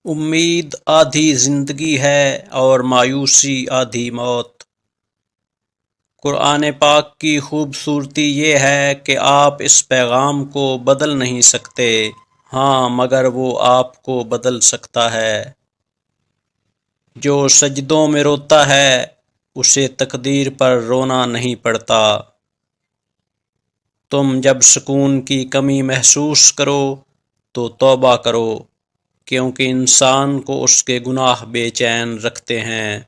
امید آدھی زندگی ہے اور مایوسی آدھی موت۔ قرآن پاک کی خوبصورتی یہ ہے کہ آپ اس پیغام کو بدل نہیں سکتے، ہاں مگر وہ آپ کو بدل سکتا ہے۔ جو سجدوں میں روتا ہے اسے تقدیر پر رونا نہیں پڑتا۔ تم جب سکون کی کمی محسوس کرو تو توبہ کرو، کیونکہ انسان کو اس کے گناہ بے چین رکھتے ہیں۔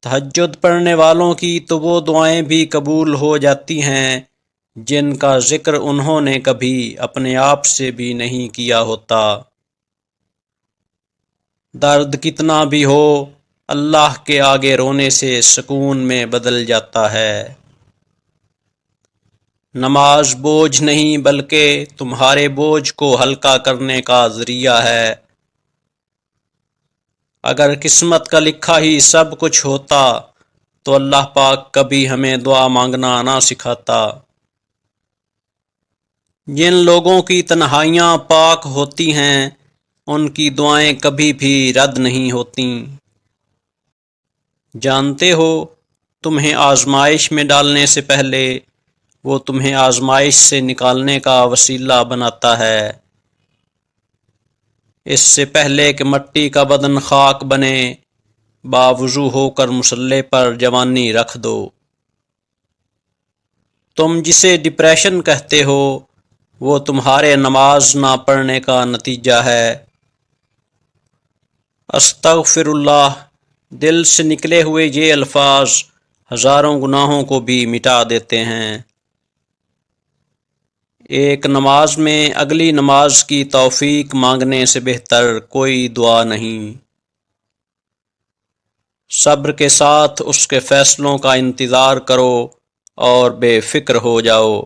تہجد پڑھنے والوں کی تو وہ دعائیں بھی قبول ہو جاتی ہیں جن کا ذکر انہوں نے کبھی اپنے آپ سے بھی نہیں کیا ہوتا۔ درد کتنا بھی ہو اللہ کے آگے رونے سے سکون میں بدل جاتا ہے۔ نماز بوجھ نہیں بلکہ تمہارے بوجھ کو ہلکا کرنے کا ذریعہ ہے۔ اگر قسمت کا لکھا ہی سب کچھ ہوتا تو اللہ پاک کبھی ہمیں دعا مانگنا نہ سکھاتا۔ جن لوگوں کی تنہائیاں پاک ہوتی ہیں ان کی دعائیں کبھی بھی رد نہیں ہوتیں۔ جانتے ہو تمہیں آزمائش میں ڈالنے سے پہلے وہ تمہیں آزمائش سے نکالنے کا وسیلہ بناتا ہے۔ اس سے پہلے کہ مٹی کا بدن خاک بنے باوضو ہو کر مصلی پر جوانی رکھ دو۔ تم جسے ڈپریشن کہتے ہو وہ تمہارے نماز نہ پڑھنے کا نتیجہ ہے۔ استغفر اللہ دل سے نکلے ہوئے یہ الفاظ ہزاروں گناہوں کو بھی مٹا دیتے ہیں۔ ایک نماز میں اگلی نماز کی توفیق مانگنے سے بہتر کوئی دعا نہیں۔ صبر کے ساتھ اس کے فیصلوں کا انتظار کرو اور بے فکر ہو جاؤ۔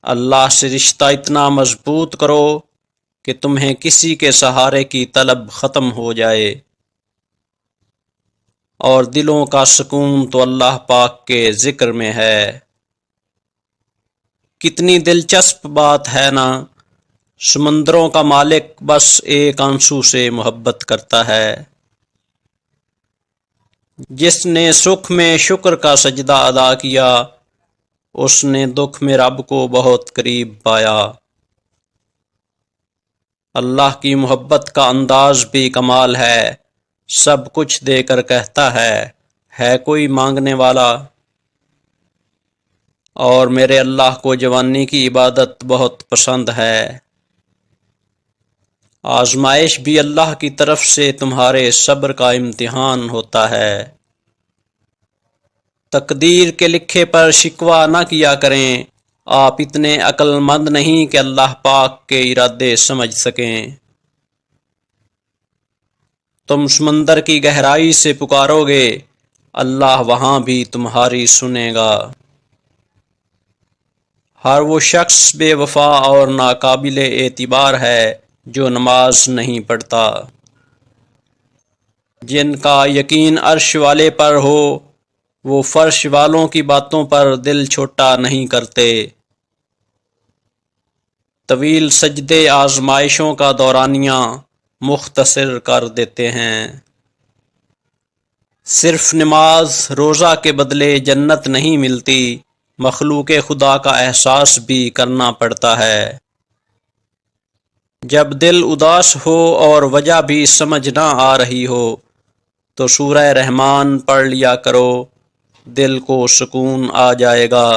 اللہ سے رشتہ اتنا مضبوط کرو کہ تمہیں کسی کے سہارے کی طلب ختم ہو جائے، اور دلوں کا سکون تو اللہ پاک کے ذکر میں ہے۔ کتنی دلچسپ بات ہے نا، سمندروں کا مالک بس ایک آنسو سے محبت کرتا ہے۔ جس نے سکھ میں شکر کا سجدہ ادا کیا اس نے دکھ میں رب کو بہت قریب پایا۔ اللہ کی محبت کا انداز بھی کمال ہے، سب کچھ دے کر کہتا ہے کوئی مانگنے والا؟ اور میرے اللہ کو جوانی کی عبادت بہت پسند ہے۔ آزمائش بھی اللہ کی طرف سے تمہارے صبر کا امتحان ہوتا ہے۔ تقدیر کے لکھے پر شکوہ نہ کیا کریں، آپ اتنے عقل مند نہیں کہ اللہ پاک کے ارادے سمجھ سکیں۔ تم سمندر کی گہرائی سے پکارو گے اللہ وہاں بھی تمہاری سنے گا۔ ہر وہ شخص بے وفا اور ناقابل اعتبار ہے جو نماز نہیں پڑھتا۔ جن کا یقین عرش والے پر ہو وہ فرش والوں کی باتوں پر دل چھوٹا نہیں کرتے۔ طویل سجدے آزمائشوں کا دورانیہ مختصر کر دیتے ہیں۔ صرف نماز روزہ کے بدلے جنت نہیں ملتی، مخلوق خدا کا احساس بھی کرنا پڑتا ہے۔ جب دل اداس ہو اور وجہ بھی سمجھ نہ آ رہی ہو تو سورہ رحمان پڑھ لیا کرو، دل کو سکون آ جائے گا۔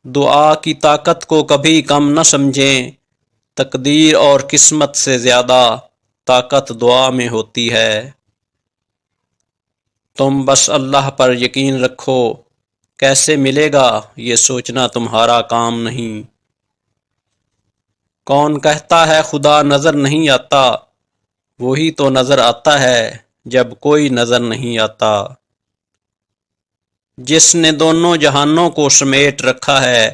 دعا کی طاقت کو کبھی کم نہ سمجھیں، تقدیر اور قسمت سے زیادہ طاقت دعا میں ہوتی ہے۔ تم بس اللہ پر یقین رکھو، کیسے ملے گا یہ سوچنا تمہارا کام نہیں۔ کون کہتا ہے خدا نظر نہیں آتا، وہی تو نظر آتا ہے جب کوئی نظر نہیں آتا۔ جس نے دونوں جہانوں کو سمیٹ رکھا ہے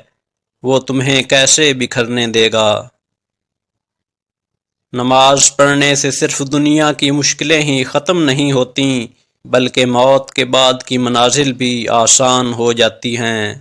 وہ تمہیں کیسے بکھرنے دے گا۔ نماز پڑھنے سے صرف دنیا کی مشکلیں ہی ختم نہیں ہوتیں بلکہ موت کے بعد کی منازل بھی آسان ہو جاتی ہیں۔